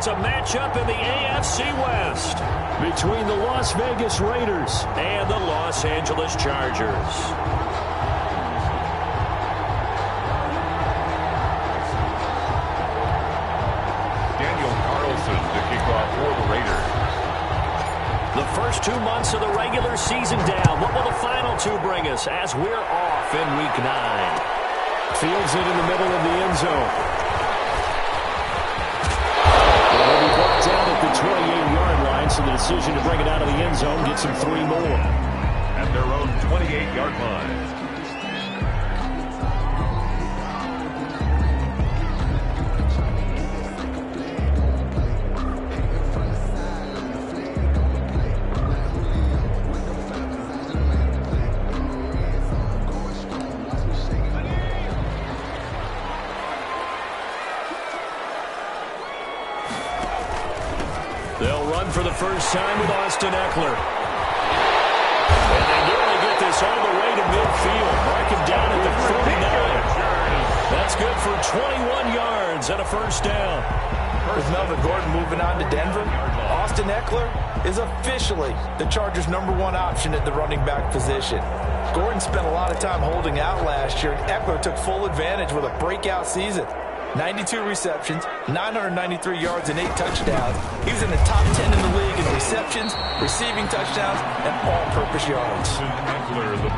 It's a matchup in the AFC West between the Las Vegas Raiders and the Los Angeles Chargers. Daniel Carlson to kick off for the Raiders. The first 2 months of the regular season down. What will the final two bring us as we're off in Week 9? Fields it in the middle of the end zone. He'll be brought down at the 28-yard line, so the decision to bring it out of the end zone gets him 3 more. At their own 28-yard line. They'll run for the first time with Austin Ekeler. And they nearly get this all the way to midfield. Mark him down at the 49. That's good for 21 yards and a first down. With Melvin Gordon moving on to Denver, Austin Ekeler is officially the Chargers' #1 option at the running back position. Gordon spent a lot of time holding out last year, and Ekeler took full advantage with a breakout season. 92 receptions, 993 yards, and 8 touchdowns. He was in the top 10 in the league in receptions, receiving touchdowns, and all-purpose yards.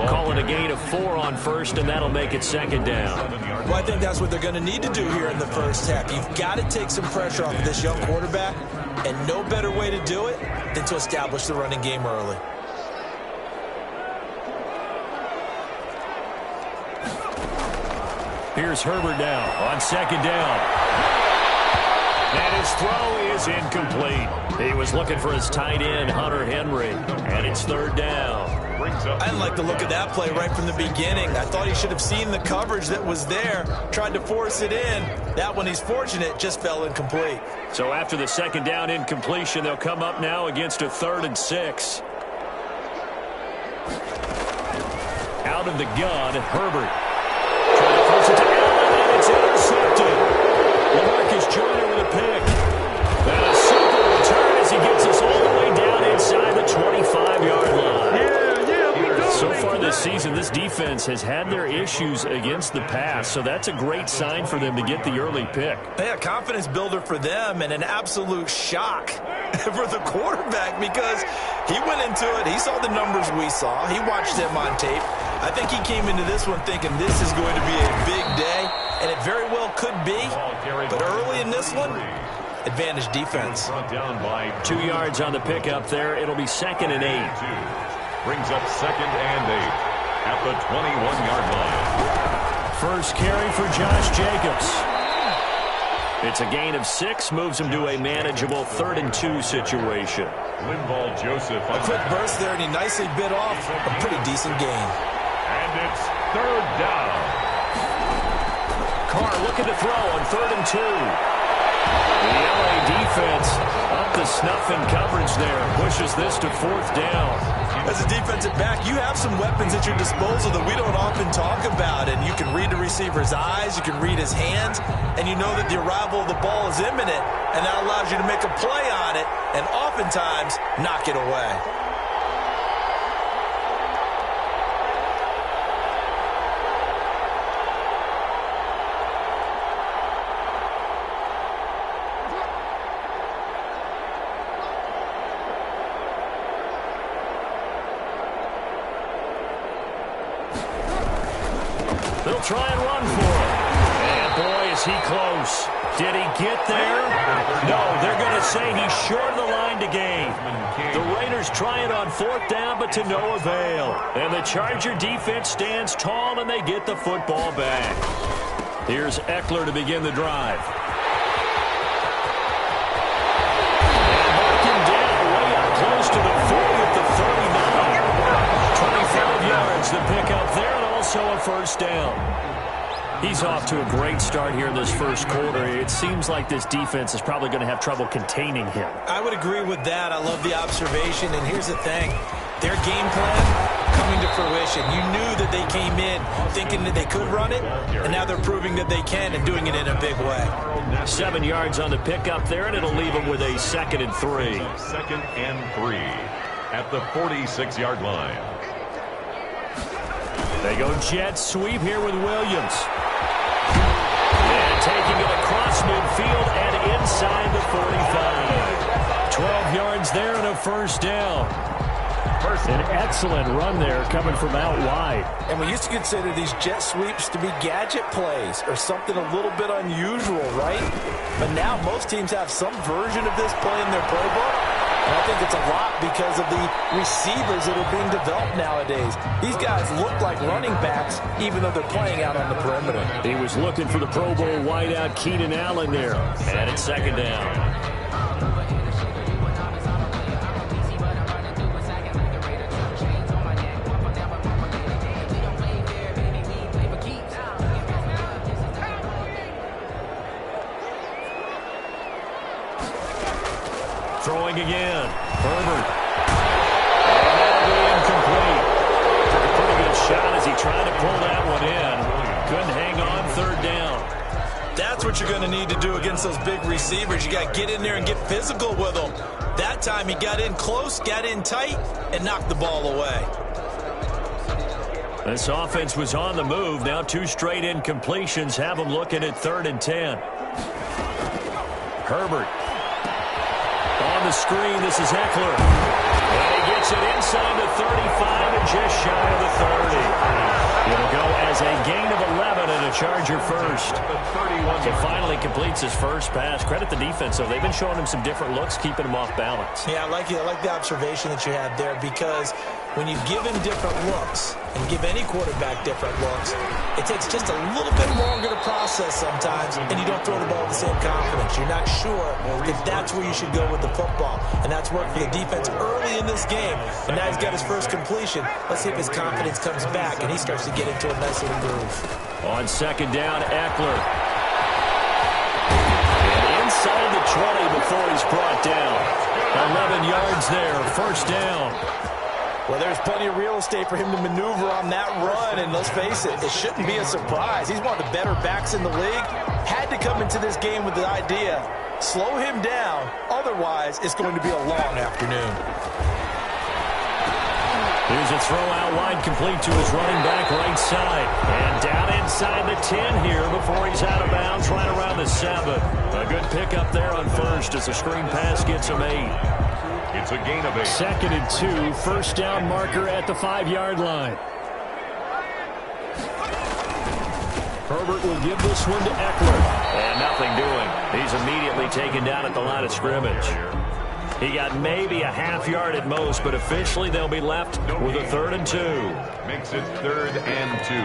Calling a gain of 4 on first, and that'll make it second down. Well, I think that's what they're going to need to do here in the first half. You've got to take some pressure off of this young quarterback, and no better way to do it than to establish the running game early. Here's Herbert now on second down. And his throw is incomplete. He was looking for his tight end, Hunter Henry. And it's third down. I didn't like the look of that play right from the beginning. I thought he should have seen the coverage that was there, tried to force it in. That one, he's fortunate, just fell incomplete. So after the second down incompletion, they'll come up now against a 3rd and 6. Out of the gun, Herbert. Trying to force it to Allen, and it's intercepted. LaMarcus Joyner with a pick. And a simple return as he gets us all the way down inside the 25-yard line. So far this season, this defense has had their issues against the pass, so that's a great sign for them to get the early pick. Yeah, confidence builder for them and an absolute shock for the quarterback because he went into it. He saw the numbers we saw. He watched them on tape. I think he came into this one thinking this is going to be a big day, and it very well could be. But early in this one, advantage defense. 2 yards on the pickup there. It'll be 2nd and 8. Brings up 2nd and 8 at the 21-yard line. First carry for Josh Jacobs. It's a gain of 6, moves him to a manageable 3rd and 2 situation. Linval Joseph. A quick burst there, and he nicely bit off a pretty decent gain. And it's 3rd down. Carr looking to throw on 3rd and 2. The LA defense up to snuff in coverage there. Pushes this to 4th down. As a defensive back, you have some weapons at your disposal that we don't often talk about. And you can read the receiver's eyes, you can read his hands, and you know that the arrival of the ball is imminent. And that allows you to make a play on it and oftentimes knock it away. They'll try and run for it. And boy, is he close. Did he get there? No, they're going to say he's short of the line to gain. The Raiders try it on 4th down, but to no avail. And the Charger defense stands tall, and they get the football back. Here's Ekeler to begin the drive. And mark him down way up close to the 40 at the 39. 25 yards, the pickup there, and also a first down. He's off to a great start here in this first quarter. It seems like this defense is probably going to have trouble containing him. I would agree with that. I love the observation. And here's the thing. Their game plan coming coming to fruition. You knew that they came in thinking that they could run it, and now they're proving that they can and doing it in a big way. 7 yards on the pickup there, and it'll leave them with a 2nd and 3. 2nd and 3 at the 46-yard line. They go jet sweep here with Williams. And taking it across midfield and inside the 45. 12 yards there and a first down. An excellent run there coming from out wide. And we used to consider these jet sweeps to be gadget plays or something a little bit unusual, right? But now most teams have some version of this play in their playbook. And I think it's a lot because of the receivers that are being developed nowadays. These guys look like running backs even though they're playing out on the perimeter. He was looking for the Pro Bowl wideout Keenan Allen there. And it's 2nd down. Throwing again. Herbert. And that'll be incomplete. Took a pretty good shot as he tried to pull that one in. Couldn't hang on 3rd down. That's what you're going to need to do against those big receivers. You got to get in there and get physical with them. That time he got in close, got in tight, and knocked the ball away. This offense was on the move. Now 2 straight incompletions have them looking at 3rd and 10. Herbert. On the screen, this is Eckler. And he gets it inside the 35 and just shy of the 30. It'll go as a gain of 11 and a Charger first. So finally completes his first pass. Credit the defense, though. They've been showing him some different looks, keeping him off balance. Yeah, I like the observation that you have there, because when you give him different looks and give any quarterback different looks, it takes just a little bit longer to process sometimes, and you don't throw the ball with the same confidence. You're not sure if that's where you should go with the football, and that's worked for the defense early in this game, and now he's got his first completion. Let's see if his confidence comes back and he starts to get into a nice little groove. On 2nd down, Eckler. And inside the 20 before he's brought down. 11 yards there, first down. Well, there's plenty of real estate for him to maneuver on that run, and let's face it, it shouldn't be a surprise. He's one of the better backs in the league. Had to come into this game with the idea, slow him down, otherwise it's going to be a long afternoon. Here's a throw out wide, complete to his running back right side. And down inside the 10 here before he's out of bounds, right around the 7. A good pickup there on first as the screen pass gets him 8. It's a gain of 8. 2nd and 2, first down marker at the 5-yard line. Herbert will give this one to Eckler. And nothing doing. He's immediately taken down at the line of scrimmage. He got maybe a half yard at most, but officially they'll be left with a 3rd and 2. Makes it 3rd and 2.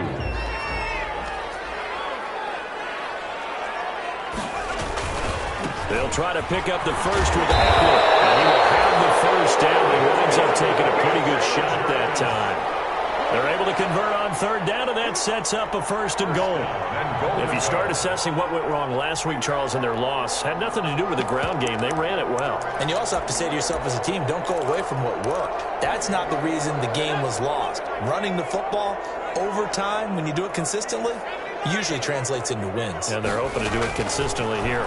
They'll try to pick up the first with Eckler. And he will have the first down. He winds up taking a pretty good shot that time. They're able to convert on 3rd down, and that sets up a 1st and goal. If you start assessing what went wrong last week, Charles, in their loss, had nothing to do with the ground game. They ran it well. And you also have to say to yourself as a team, don't go away from what worked. That's not the reason the game was lost. Running the football over time, when you do it consistently, usually translates into wins. And they're hoping to do it consistently here.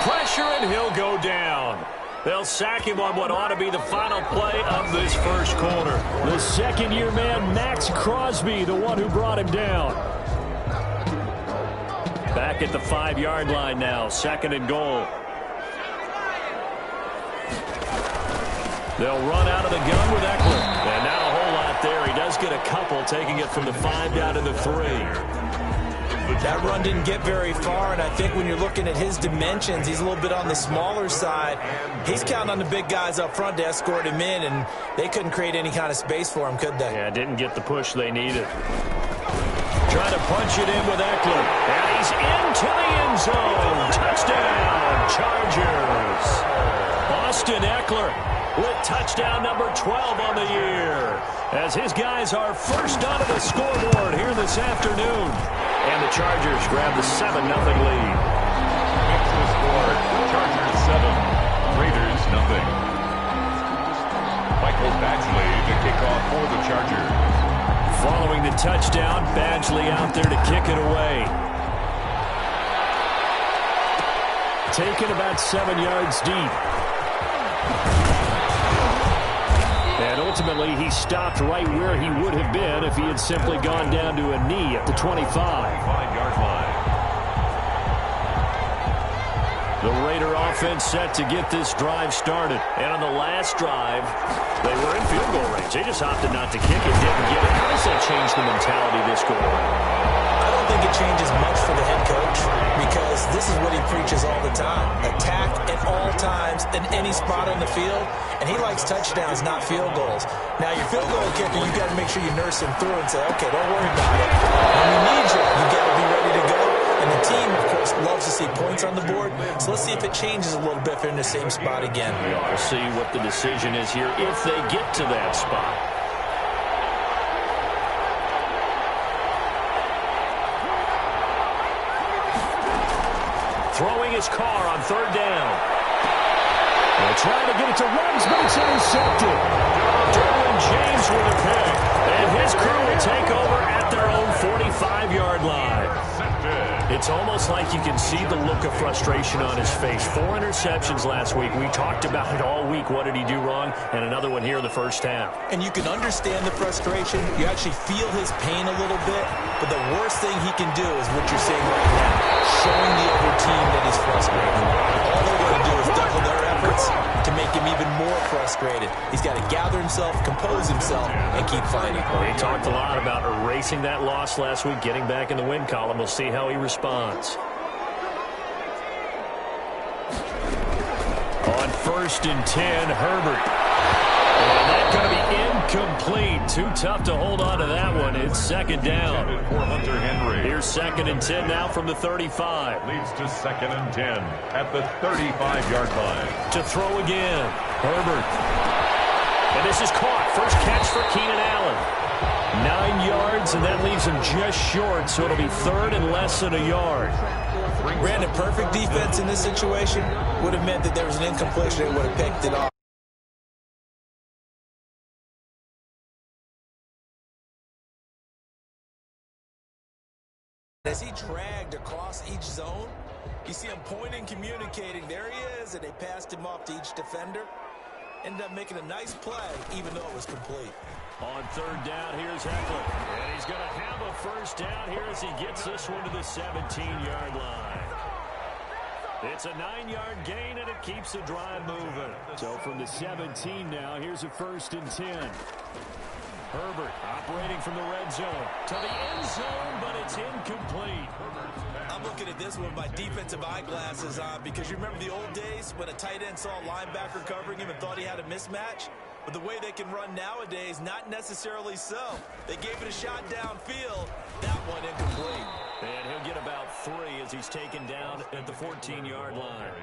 Pressure, and he'll go down. They'll sack him on what ought to be the final play of this first quarter. The second-year man, Max Crosby, the one who brought him down. Back at the 5-yard line now, 2nd and goal. They'll run out of the gun with Eckler. And not a whole lot there. He does get a couple, taking it from the 5 down to the 3. That run didn't get very far, and I think when you're looking at his dimensions, he's a little bit on the smaller side. He's counting on the big guys up front to escort him in, and they couldn't create any kind of space for him, could they? Yeah, didn't get the push they needed. Trying to punch it in with Eckler. And he's into the end zone. Touchdown, Chargers. Austin Eckler with touchdown number 12 on the year, as his guys are first onto the scoreboard here this afternoon. And the Chargers grab the 7-0 lead. Extra score, Chargers 7, Raiders 0. Michael Badgley to kick off for Chargers. Following the touchdown, Badgley out there to kick it away. Taken about 7 yards deep. And ultimately, he stopped right where he would have been if he had simply gone down to a knee at the 25. 5-yard line. The Raider offense set to get this drive started. And on the last drive, they were in field goal range. They just opted not to kick it, didn't get it. How does that change the mentality this go around? I don't think it changes much for the head coach because this is what he preaches all the time. Attack at all times in any spot on the field. And he likes touchdowns, not field goals. Now, your field goal kicker, you've got to make sure you nurse him through and say, okay, don't worry about it. When we need you, you got to be ready to go. And the team, of course, loves to see points on the board. So let's see if it changes a little bit if they're in the same spot again. We'll see what the decision is here if they get to that spot. Throwing his car on third down. They're trying to get it to Ruggs, but it's intercepted. Derwin James with a pick. And his crew will take over at their own 45-yard line. It's almost like you can see the look of frustration on his face. 4 interceptions last week. We talked about it all week. What did he do wrong? And another one here in the first half. And you can understand the frustration. You actually feel his pain a little bit. But the worst thing he can do is what you're saying right now. Showing the other team that he's frustrated. All they're going to do is double their efforts to make him even more frustrated. He's got to gather himself, compose himself, and keep fighting. Well, he talked a lot about erasing that loss last week, getting back in the win column. We'll see how he responds. On 1st and 10, Herbert. And that's going to be incomplete. Too tough to hold on to that one. It's second down. For Hunter Henry. Here's 2nd and 10 now from the 35. Leads to 2nd and 10 at the 35-yard line. To throw again. Herbert. And this is caught. First catch for Keenan Allen. 9 yards, and that leaves him just short, so it'll be 3rd and less than a yard. Brandon, perfect defense in this situation would have meant that there was an incompletion. They would have picked it off. As he dragged across each zone, you see him pointing, communicating. There he is, and they passed him off to each defender. Ended up making a nice play, even though it was complete. On 3rd down, here's Eckler. And he's going to have a first down here as he gets this one to the 17-yard line. It's a 9-yard gain, and it keeps the drive moving. So from the 17 now, here's a 1st and 10. Herbert operating from the red zone to the end zone, but it's incomplete. I'm looking at this one with my defensive eyeglasses on because you remember the old days when a tight end saw a linebacker covering him and thought he had a mismatch? But the way they can run nowadays, not necessarily so. They gave it a shot downfield. That one incomplete. And he'll get about 3 as he's taken down at the 14-yard line.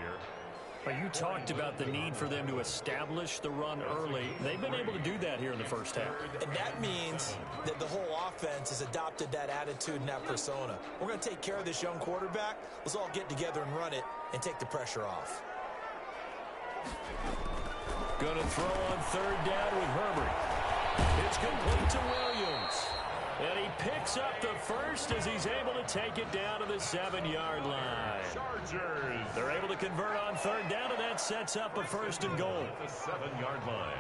But you talked about the need for them to establish the run early. They've been able to do that here in the first half. And that means that the whole offense has adopted that attitude and that persona. We're going to take care of this young quarterback. Let's all get together and run it and take the pressure off. Going to throw on 3rd down with Herbert. It's complete to Williams. And he picks up the first as he's able to take it down to the 7-yard line. Chargers. They're able to convert on 3rd down, and that sets up a 1st and goal. The 7-yard line.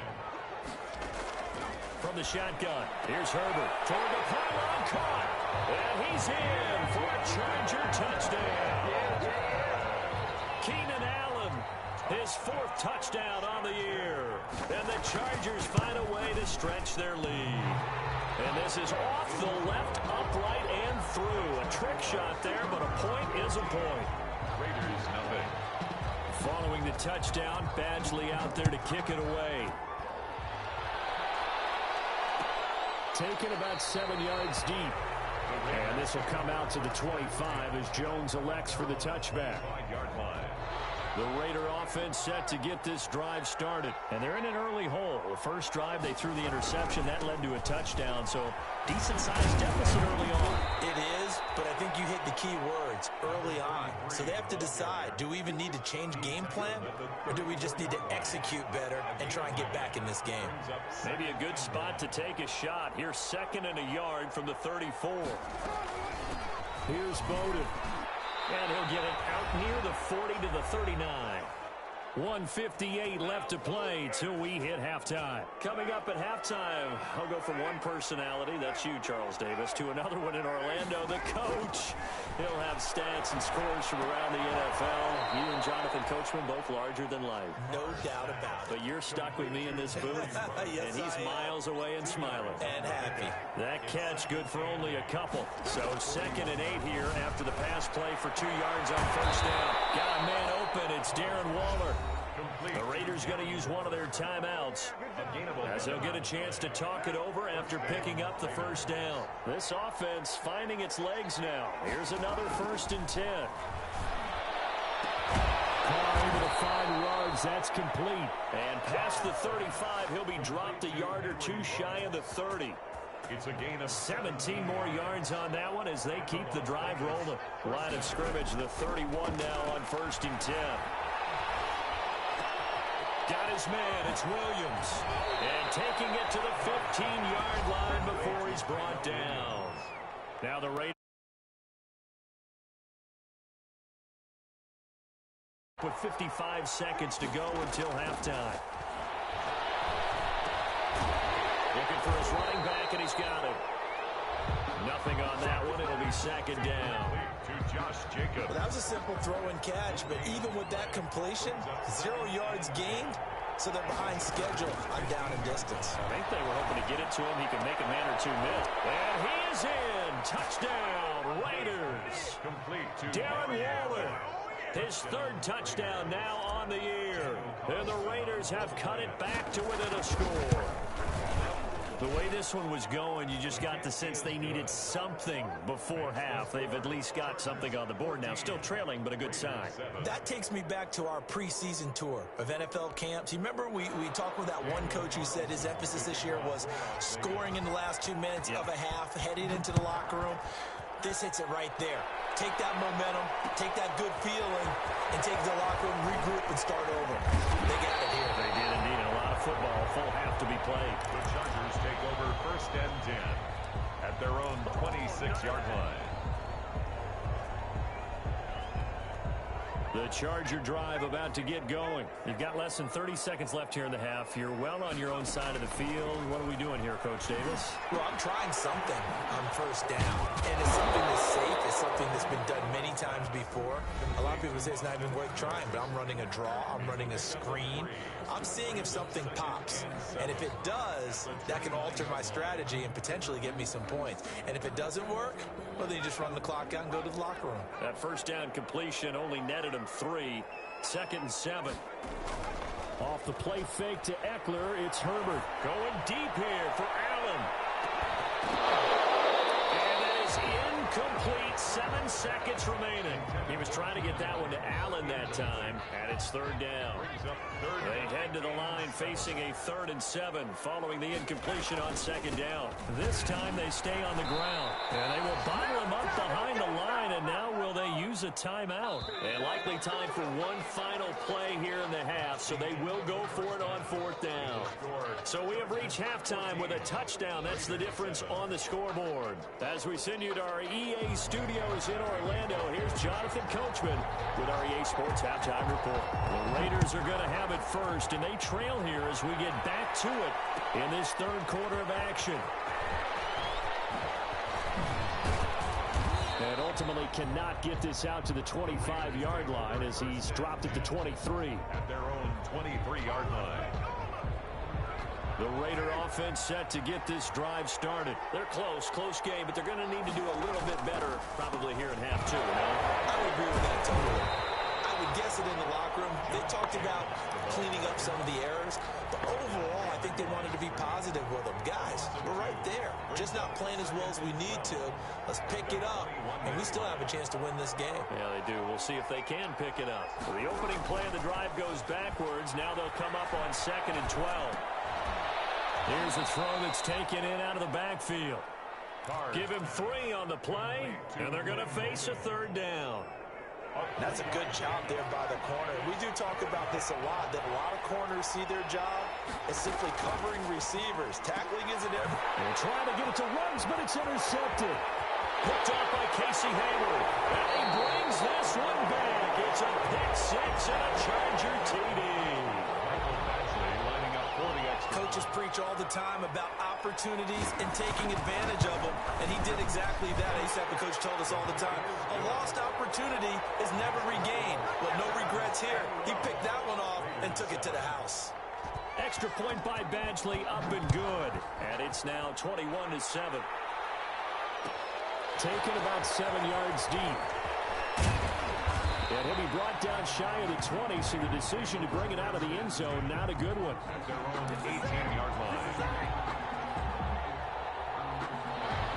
From the shotgun, here's Herbert. Toward the pylon, caught. And he's in for a Charger touchdown. Keenan Allen, his 4th touchdown on the year. And the Chargers find a way to stretch their lead. And this is off the left, upright, and through. A trick shot there, but a point is a point. Raiders nothing. Following the touchdown, Badgley out there to kick it away. Taken about 7 yards deep. And this will come out to the 25 as Jones elects for the touchback. 5-yard line. The Raider offense set to get this drive started. And they're in an early hole. The first drive, they threw the interception. That led to a touchdown. So decent-sized deficit early on. It is, is, but I think you hit the key words early on. So they have to decide, do we even need to change game plan, or do we just need to execute better and try and get back in this game? Maybe a good spot to take a shot. Here's 2nd and a yard from the 34. Here's Bowden. And he'll get it out near the 40 to the 39. 1:58 left to play till we hit halftime. Coming up at halftime, I'll go from one personality, that's you, Charles Davis, to another one in Orlando, the coach. He'll have stats and scores from around the NFL. You and Jonathan Coachman both larger than life. No doubt about it. But you're stuck with me in this booth, Yes, and he's miles away and smiling. And happy. That catch good for only a couple. So 2nd and 8 here after the pass play for 2 yards on first down. Got a man open. It's Darren Waller. The Raiders going to use one of their timeouts as they'll get a chance to talk it over after picking up the first down. This offense finding its legs now. Here's another 1st and 10. Carr able to find Ruggs. That's complete. And past the 35, he'll be dropped a yard or two shy of the 30. It's a gain of 17 more yards on that one as they keep the drive rolling. Line of scrimmage, the 31 now on 1st and 10. Got his man, it's Williams. And taking it to the 15-yard line before he's brought down. Now the Raiders with 55 seconds to go until halftime. Looking for his running back, and he's got it. Nothing on that one. It'll be 2nd down. to Josh Jacobs. Well, that was a simple throw and catch, but even with that completion, 0 yards gained, so they're behind schedule on down and distance. I think they were hoping to get it to him. He can make a man or two miss. And he is in. Touchdown, Raiders. Complete to Darren Waller. His 3rd touchdown now on the year. And the Raiders have cut it back to within a score. The way this one was going, you just got the sense they needed something before half. They've at least got something on the board now. Still trailing, but a good sign. That takes me back to our preseason tour of NFL camps. You remember we talked with that one coach who said his emphasis this year was scoring in the last 2 minutes of a half, heading into the locker room. This hits it right there. Take that momentum, take that good feeling, and take the locker room, regroup, and start over. They got it here. They did indeed. A lot of football, a full half to be played. The Chargers take over 1st and 10 at their own 26-yard line. The Charger drive about to get going. You've got less than 30 seconds left here in the half. You're well on your own side of the field. What are we doing here, Coach Davis? Well, I'm trying something on first down. And it's something that's safe. It's something that's been done many times before. A lot of people say it's not even worth trying, but I'm running a draw. I'm running a screen. I'm seeing if something pops. And if it does, that can alter my strategy and potentially get me some points. And if it doesn't work, well, then you just run the clock out and go to the locker room. That first down completion only netted him 3. 2nd and 7. Off the play fake to Eckler, it's Herbert. Going deep here for Allen. And that is incomplete. 7 seconds remaining. He was trying to get that one to Allen that time, and it's 3rd down. They head to the line facing a 3rd and 7 following the incompletion on 2nd down. This time they stay on the ground, and they will bottle him up behind the line, and now will they use a timeout? And likely time for one final play here in the half, so they will go for it on 4th down. So we have reached halftime with a touchdown. That's the difference on the scoreboard. As we send you to our EA studios in Orlando, here's Jonathan Coachman with our EA Sports Halftime Report. The Raiders are going to have it first, and they trail here as we get back to it in this 3rd quarter of action. And ultimately cannot get this out to the 25-yard line as he's dropped at the 23. At their own 23-yard line. The Raider offense set to get this drive started. They're close game, but they're going to need to do a little bit better probably here in half 2. I would agree with that totally. I would guess it in the locker room. They talked about cleaning up some of the errors, but overall, I think they wanted to be positive with them. Guys, we're right there. Just not playing as well as we need to. Let's pick it up, and we still have a chance to win this game. Yeah, they do. We'll see if they can pick it up. So the opening play of the drive goes backwards. Now they'll come up on 2nd and 12. Here's a throw that's taken in out of the backfield. Give him 3 on the play, and they're going to face a 3rd down. That's a good job there by the corner. We do talk about this a lot, that a lot of corners see their job as simply covering receivers. Tackling isn't everything. They're trying to get it to Ruggs, but it's intercepted. Picked off by Casey Hayward. And he brings this one back. It's a pick-6 and a Charger TD. Coaches preach all the time about opportunities and taking advantage of them, and he did exactly that. ASAP, the coach told us all the time, a lost opportunity is never regained. Well, no regrets here. He picked that one off and took it to the house. Extra point by Badgley, up and good. And it's now 21-7. Taken about 7 yards deep. And he'll be brought down shy of the 20, so the decision to bring it out of the end zone, not a good one. At their own 18-yard line.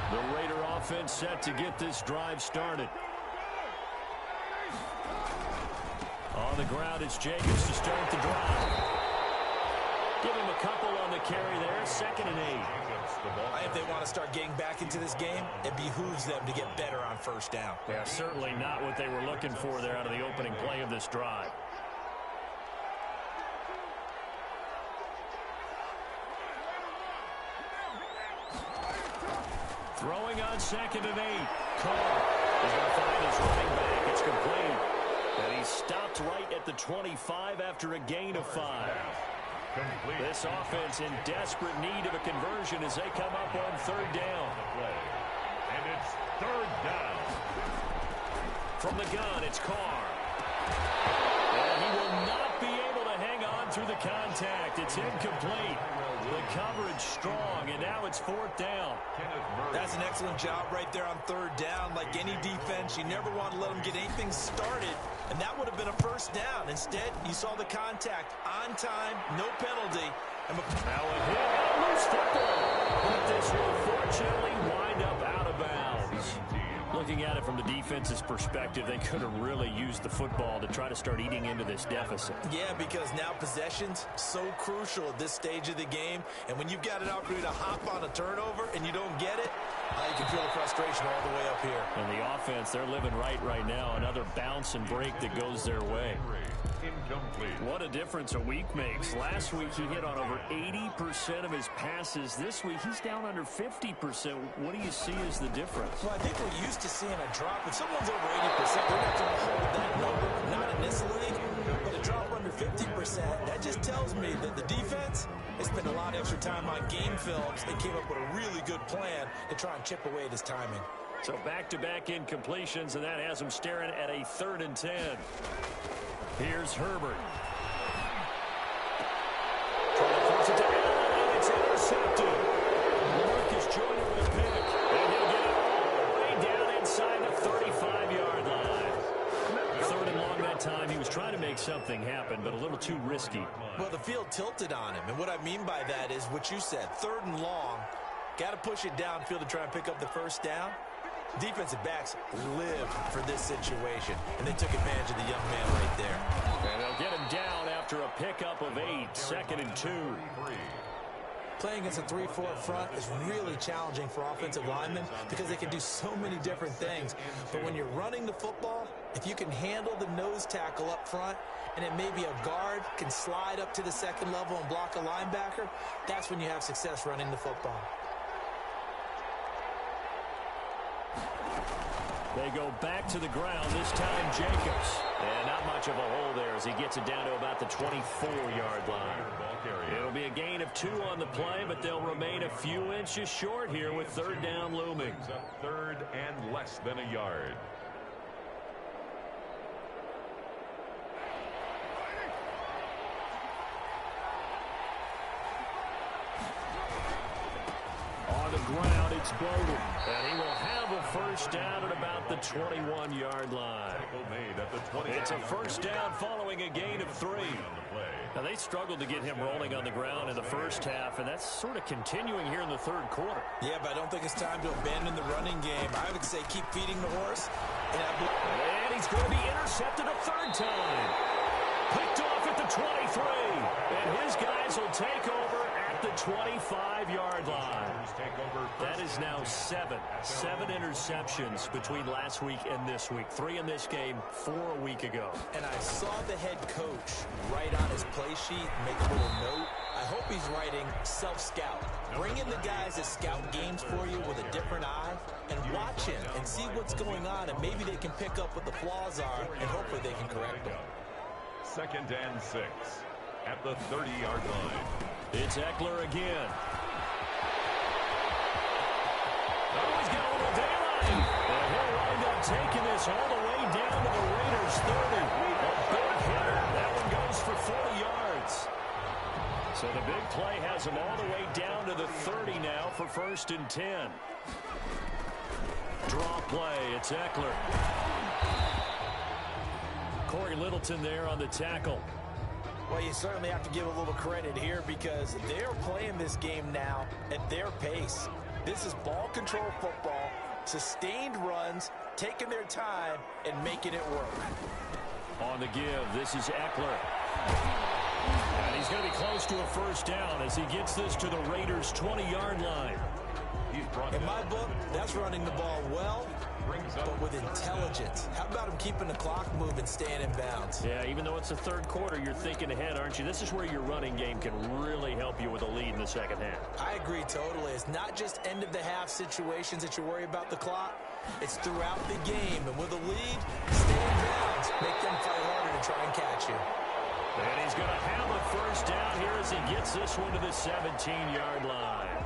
The Raider offense set to get this drive started. On the ground, it's Jacobs to start the drive. Give him a couple on the carry there, 2nd and 8. If they want to start getting back into this game, it behooves them to get better on 1st down. Yeah, certainly not what they were looking for there out of the opening play of this drive. Throwing on 2nd and 8. Carr is going to find his running back. It's complete. And he's stopped right at the 25 after a gain of 5. Complete. This offense in desperate need of a conversion as they come up on 3rd down. And it's 3rd down. From the gun, it's Carr. And he will not be able to hang on through the contact. It's incomplete. The coverage strong, and now it's 4th down. That's an excellent job right there on 3rd down. Like any defense, you never want to let them get anything started, and that would have been a 1st down. Instead, you saw the contact on time, no penalty. Now a hit and loose football. But this will fortunately wind up out of bounds. Looking at it from the defense's perspective, they could have really used the football to try to start eating into this deficit. Yeah, because now possession's so crucial at this stage of the game. And when you've got an opportunity to hop on a turnover and you don't get it, you can feel the frustration all the way up here. And the offense, they're living right now. Another bounce and break that goes their way. Incomplete. What a difference a week makes. Last week he hit on over 80% of his passes. This week he's down under 50%. What do you see as the difference? Well, I think we're used to seeing a drop. If someone's over 80%, they're not going to hold that number. Not in this league. But a drop under 50%, that just tells me that the defense has spent a lot of extra time on game films and came up with a really good plan to try and chip away at his timing. So back-to-back incompletions, and that has him staring at a 3rd and 10. Here's Herbert. Trying to force it to Allen, and it's intercepted. Lamarcus Joyner with a pick. And he'll get it all the way down inside the 35-yard line. 3rd and long that time. He was trying to make something happen, but a little too risky. Well, the field tilted on him, and what I mean by that is what you said. 3rd and long, got to push it downfield to try and pick up the 1st down. Defensive backs live for this situation, and they took advantage of the young man right there. And they'll get him down after a pickup of 8, 2nd and 2. Playing against a 3-4 front is really challenging for offensive linemen because they can do so many different things. But when you're running the football, if you can handle the nose tackle up front, and it may be a guard can slide up to the 2nd level and block a linebacker, that's when you have success running the football. They go back to the ground, this time Jacobs. And not much of a hole there as he gets it down to about the 24-yard line. It'll be a gain of 2 on the play, but they'll remain a few inches short here with 3rd down looming. 3rd and less than a yard. On the ground, it's Bowden. And he will have a 1st down at about the 21-yard line. It's a 1st down following a gain of 3. Now, they struggled to get him rolling on the ground in the 1st half, and that's sort of continuing here in the 3rd quarter. Yeah, but I don't think it's time to abandon the running game. I would say keep feeding the horse. And he's going to be intercepted a 3rd time. Picked off at the 23. And his guys will take over at at the 25-yard line. That is now seven interceptions between last week and this week. 3 in this game, 4 a week ago. And I saw the head coach write on his play sheet, make a little note. I hope he's writing self-scout. Bring in the guys that scout games for you with a different eye and watch him and see what's going on, and maybe they can pick up what the flaws are, and hopefully they can correct them. 2nd and 6 at the 30-yard line. It's Eckler again. Oh, he's got a little daylight. And he'll wind up taking this all the way down to the Raiders' 30. A big hitter. That one goes for 40 yards. So the big play has him all the way down to the 30 now for 1st and 10. Draw play. It's Eckler. Corey Littleton there on the tackle. Well, you certainly have to give a little credit here because they're playing this game now at their pace. This is ball control football, sustained runs, taking their time, and making it work. On the give, this is Eckler. And he's going to be close to a 1st down as he gets this to the Raiders' 20-yard line. In my book, that's running the ball well, but with intelligence. How about him keeping the clock moving, staying in bounds? Yeah, even though it's the 3rd quarter, you're thinking ahead, aren't you? This is where your running game can really help you with a lead in the 2nd half. I agree totally. It's not just end-of-the-half situations that you worry about the clock. It's throughout the game. And with a lead, stay in bounds. Make them fight harder to try and catch you. And he's going to have a 1st down here as he gets this one to the 17-yard line.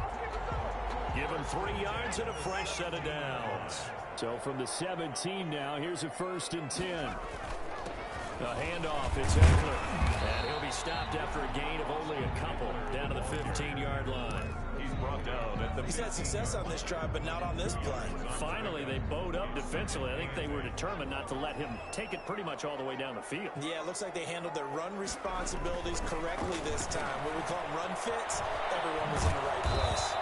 Give him 3 yards and a fresh set of downs. So from the 17 now, here's a 1st and 10. A handoff, it's Eckler. And he'll be stopped after a gain of only a couple down to the 15-yard line. He's brought down at the... He's had success on this drive, but not on this play. Finally, they bowed up defensively. I think they were determined not to let him take it pretty much all the way down the field. Yeah, it looks like they handled their run responsibilities correctly this time. What we call run fits, everyone was in the right place.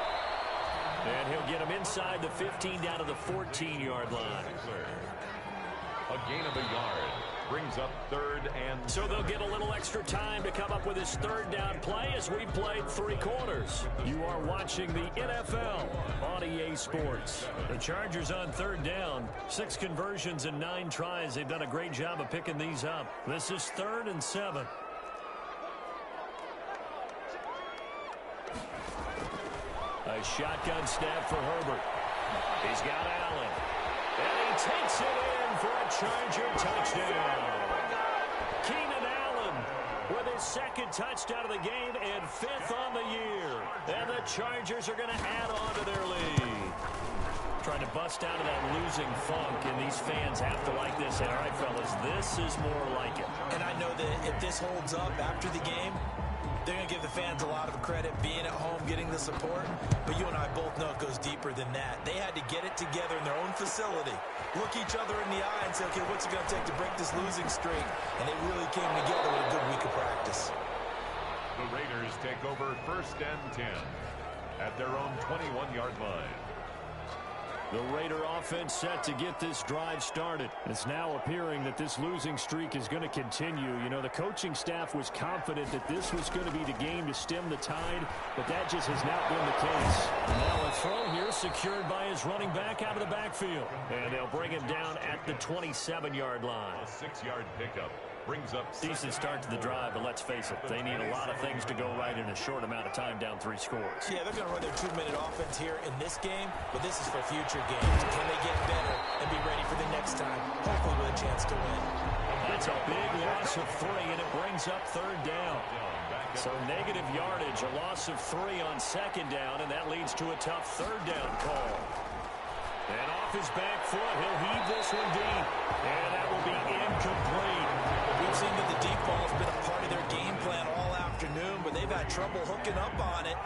And he'll get him inside the 15 down to the 14-yard line. A gain of a yard brings up 3rd and... So they'll get a little extra time to come up with his 3rd down play as we played 3 quarters. You are watching the NFL on EA Sports. The Chargers on 3rd down. 6 conversions and 9 tries. They've done a great job of picking these up. This is 3rd and 7. A shotgun snap for Herbert. He's got Allen. And he takes it in for a Charger touchdown. Keenan Allen with his 2nd touchdown of the game and 5th on the year. And the Chargers are going to add on to their lead. Trying to bust out of that losing funk, and these fans have to like this. And all right, fellas, this is more like it. And I know that if this holds up after the game, they're going to give the fans a lot of credit being at home, getting the support. But you and I both know it goes deeper than that. They had to get it together in their own facility, look each other in the eye and say, okay, what's it going to take to break this losing streak? And they really came together with a good week of practice. The Raiders take over 1st and 10 at their own 21-yard line. The Raider offense set to get this drive started. It's now appearing that this losing streak is going to continue. You know, the coaching staff was confident that this was going to be the game to stem the tide, but that just has not been the case. Now a throw here secured by his running back out of the backfield. And they'll bring him down at the 27-yard line. A 6-yard pickup brings up... Decent start to the drive, but let's face it, they need a lot of things to go right in a short amount of time down 3 scores. Yeah, they're going to run their 2-minute offense here in this game, but this is for future games. Can they get better and be ready for the next time, hopefully with a chance to win? That's a big loss of 3, and it brings up 3rd down. So negative yardage, a loss of 3 on 2nd down, and that leads to a tough 3rd down call. And off his back foot, he'll heave this one deep, and that will be incomplete. We've seen that the deep ball has been a part of their game plan all afternoon, but they've had trouble hooking up on it,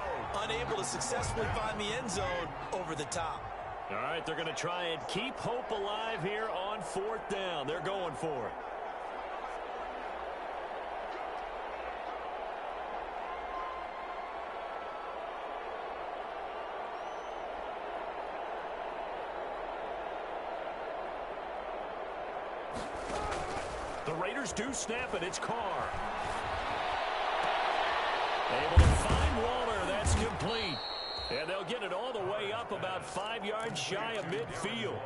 unable to successfully find the end zone over the top. All right, they're going to try and keep hope alive here on 4th down. They're going for it. The Raiders do snap it. It's Carr. Able to find Waller. is complete. And they'll get it all the way up about 5 yards shy of midfield.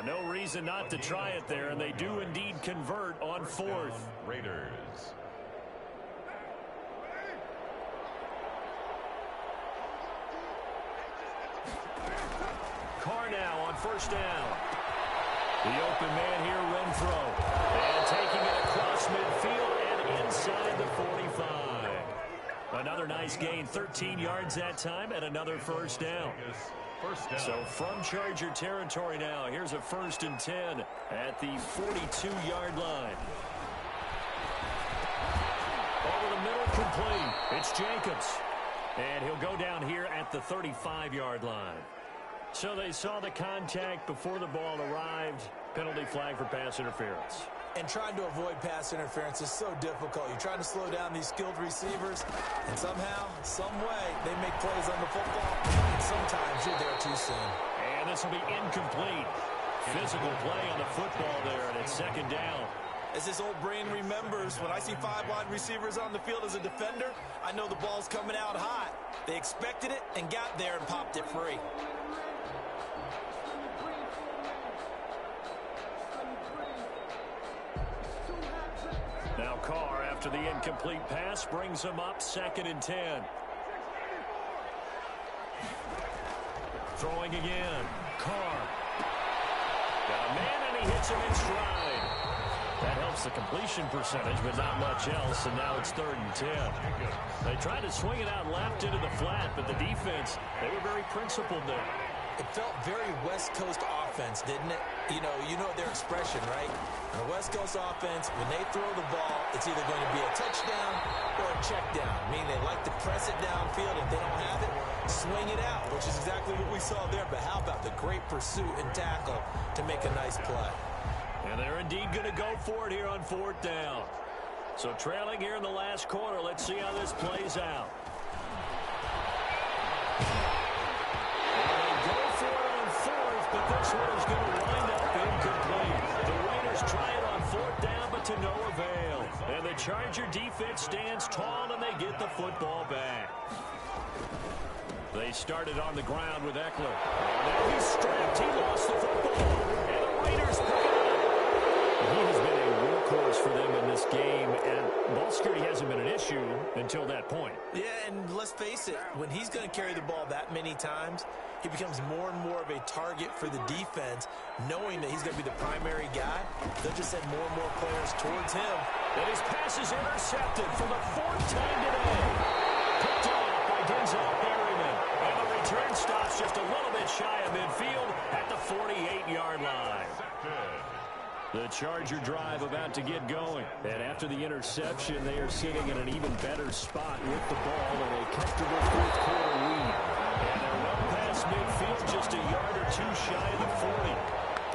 No reason not to try it there, and they do indeed convert on fourth. Raiders. Carr now on first down. The open man here, Renfro. And taking it across midfield and inside the 45. Another nice gain, 13 yards that time, and another first down. So from Charger territory now, here's a 1st and 10 at the 42-yard line. Over the middle, complete. It's Jacobs. And he'll go down here at the 35-yard line. So they saw the contact before the ball arrived. Penalty flag for pass interference. And trying to avoid pass interference is so difficult. You're trying to slow down these skilled receivers, and somehow, some way, they make plays on the football, and sometimes you're there too soon. And this will be incomplete. Physical play on the football there, and it's 2nd down. As this old brain remembers, when I see 5 wide receivers on the field as a defender, I know the ball's coming out hot. They expected it and got there and popped it free. Now Carr, after the incomplete pass, brings him up 2nd and 10. Throwing again. Carr. Got a man, and he hits him in stride. That helps the completion percentage, but not much else, and now it's 3rd and 10. They tried to swing it out left into the flat, but the defense, they were very principled there. It felt very West Coast offense, didn't it? You know their expression, right? In the West Coast offense, when they throw the ball, it's either going to be a touchdown or a check down, meaning they like to press it downfield. If they don't have it, swing it out, which is exactly what we saw there. But how about the great pursuit and tackle to make a nice play? And they're indeed going to go for it here on 4th down. So trailing here in the last quarter, let's see how this plays out. But this one is going to wind up incomplete. The Raiders try it on 4th down, but to no avail. And the Charger defense stands tall, and they get the football back. They started on the ground with Eckler. Now he's strapped. He lost the football. And the Raiders pick it up. He has been a workhorse for them in this game, and ball security hasn't been an issue until that point. Yeah, and let's face it, when he's going to carry the ball that many times, he becomes more and more of a target for the defense, knowing that he's going to be the primary guy. They'll just send more and more players towards him. And his pass is intercepted for the 4th time today. Picked off by Denzel Perryman. And the return stops just a little bit shy of midfield at the 48-yard line. The Charger drive about to get going. And after the interception, they are sitting in an even better spot with the ball in a comfortable 4th quarter lead. And they're well past midfield, just a yard or 2 shy of the 40.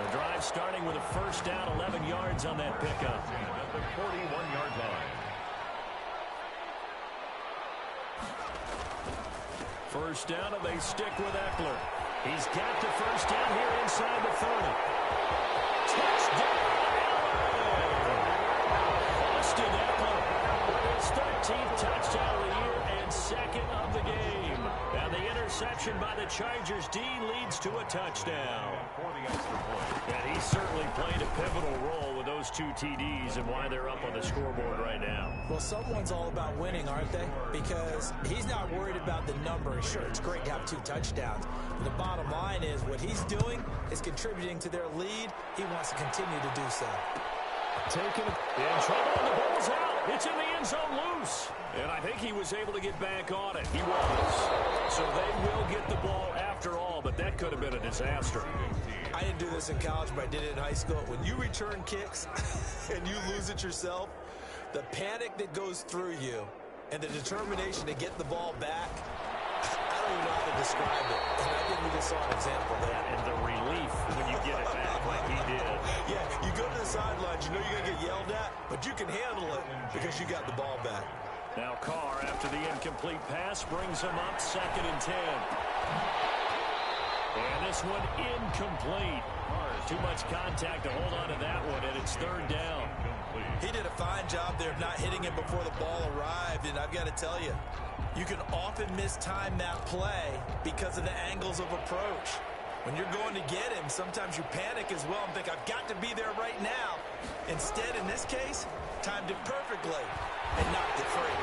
The drive starting with a 1st down, 11 yards on that pickup. At the 41-yard line. 1st down, and they stick with Eckler. He's got the 1st down here inside the 30. Touchdown, Austin Eckler. His 13th touchdown of the year and 2nd of the game. And the interception by the Chargers D leads to a touchdown. For the extra point. And he certainly played a pivotal role with those 2 TDs and why they're up on the scoreboard right now. Well, someone's all about winning, aren't they? Because he's not worried about the number. Sure, it's great to have 2 touchdowns. But the bottom line is what he's doing is contributing to their lead. He wants to continue to do so. Taking in trouble, and the ball's out. It's in the end zone loose. And I think he was able to get back on it. He was. So they will get the ball after all, but that could have been a disaster. I didn't do this in college, but I did it in high school. When you return kicks and you lose it yourself, the panic that goes through you and the determination to get the ball back, I don't even know how to describe it. And I think we just saw an example there. And the relief when you get it back like he did. Yeah, you go to the sidelines, you know you're going to get yelled at, but you can handle it because you got the ball back. Now Carr, after the incomplete pass, brings him up 2nd and 10. And this one incomplete. Too much contact to hold on to that one, and it's 3rd down. He did a fine job there of not hitting him before the ball arrived, and I've got to tell you, You can often mistime that play because of the angles of approach. When you're going to get him, sometimes you panic as well and think, I've got to be there right now. Instead, in this case, timed it perfectly and knocked it free.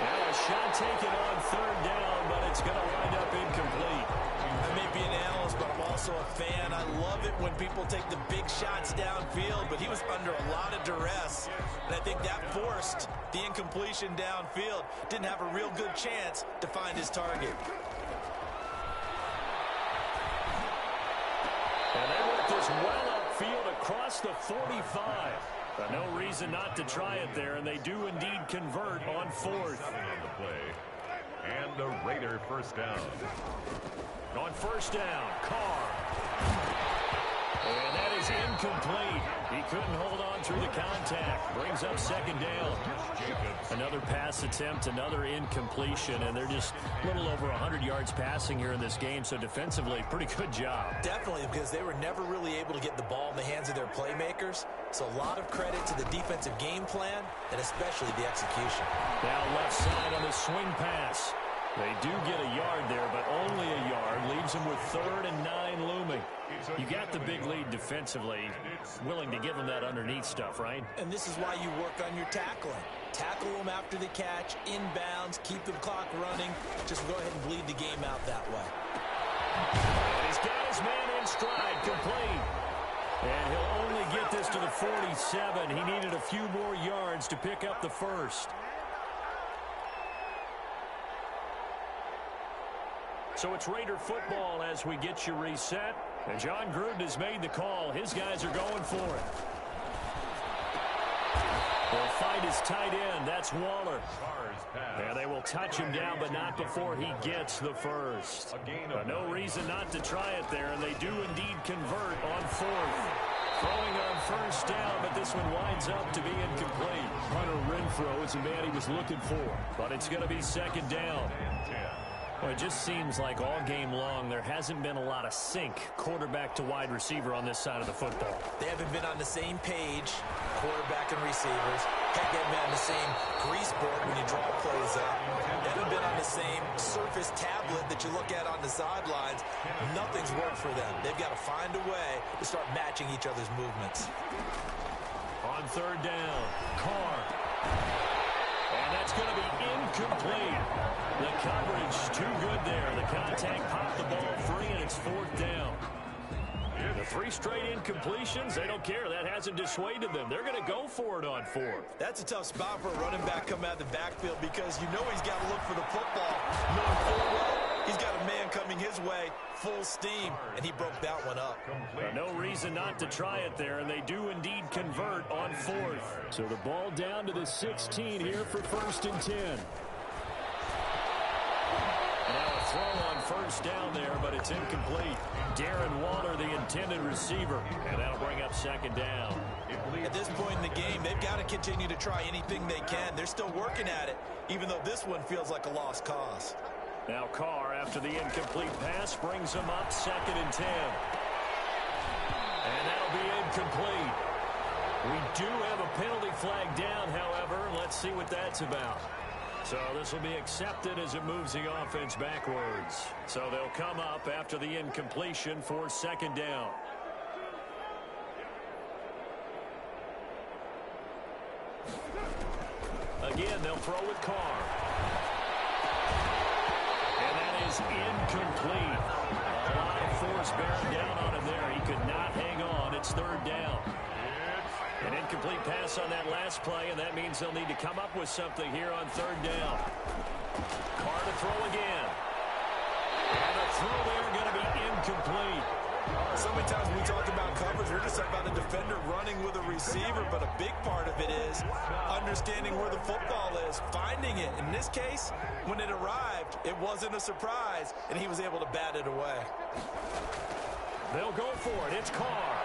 Now a shot taken on third down, but it's going to wind up incomplete. I may be an analyst, but I'm also a fan. I love it when people take the big shots downfield, but he was under a lot of duress, and I think that forced the incompletion downfield. Didn't have a real good chance to find his target. And they work this well upfield across the 45. But no reason not to try it there, and they do indeed convert on fourth. On the play. And the Raider first down. On first down, Carr. And that is incomplete. He couldn't hold on through the contact. Brings up second down. Another pass attempt, another incompletion, and they're just a little over 100 yards passing here in this game, so defensively, pretty good job. Definitely, because they were never really able to get the ball in the hands of their playmakers, so a lot of credit to the defensive game plan, and especially the execution. Now left side on the swing pass. They do get a yard there, but only a yard. Leaves them with 3rd and 9 looming. You got the big lead defensively. Willing to give them that underneath stuff, right? And this is why you work on your tackling. Tackle them after the catch, inbounds, keep the clock running. Just go ahead and bleed the game out that way. He's got his man in stride, complete. And he'll only get this to the 47. He needed a few more yards to pick up the first. So it's Raider football as we get you reset. And John Gruden has made the call. His guys are going for it. They'll find his tight end. That's Waller. And they will touch him down, but not before he gets the first. No reason not to try it there, and they do indeed convert on fourth. Throwing on first down, but this one winds up to be incomplete. Hunter Renfrow is the man he was looking for, but it's going to be second down. Well, it just seems like all game long there hasn't been a lot of sync quarterback to wide receiver on this side of the football. They haven't been on the same page, quarterback and receivers. Heck, they haven't been on the same grease board when you draw plays up. They haven't been on the same surface tablet that you look at on the sidelines. Nothing's worked for them. They've got to find a way to start matching each other's movements. On third down, Carr. And that's going to be incomplete. The coverage too good there. The contact popped the ball free, and it's fourth down. The 3 straight incompletions, they don't care. That hasn't dissuaded them. They're going to go for it on fourth. That's a tough spot for a running back coming out of the backfield because you know he's got to look for the football. Knowing full well he's got a man coming his way full steam, and he broke that one up. No reason not to try it there, and they do indeed convert on fourth. So the ball down to the 16 here for 1st and 10. Now a throw on first down there, but it's incomplete. Darren Waller, the intended receiver, and that'll bring up second down. At this point in the game, they've got to continue to try anything they can. They're still working at it, even though this one feels like a lost cause. Now Carr, after the incomplete pass, brings him up 2nd and 10. And that'll be incomplete. We do have a penalty flag down, however. Let's see what that's about. So this will be accepted as it moves the offense backwards. So they'll come up after the incompletion for second down. Again, they'll throw with Carr. And that is incomplete. A lot of force bearing down on him there. He could not hang on. It's third down. An incomplete pass on that last play, and that means they'll need to come up with something here on third down. Carr to throw again. And the throw there going to be incomplete. So many times when we talk about coverage, we're just about a defender running with a receiver, but a big part of it is understanding where the football is, finding it. In this case, when it arrived, it wasn't a surprise, and he was able to bat it away. They'll go for it. It's Carr.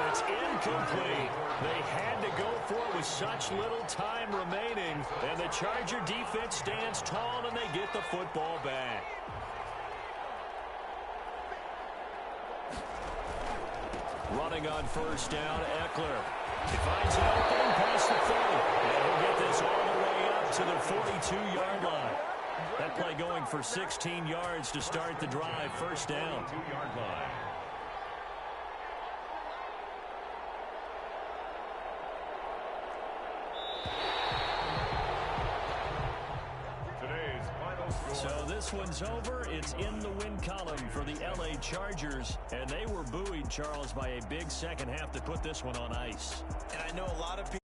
It's incomplete. They had to go for it with such little time remaining. And the Charger defense stands tall, and they get the football back. Running on first down, Eckler. He finds an opening past the 30. And he'll get this all the way up to the 42-yard line. That play going for 16 yards to start the drive. First down. 2-yard line. Today's final score. So this one's over. It's in the win column for the L.A. Chargers. And they were buoyed, Charles, by a big second half to put this one on ice. And I know a lot of people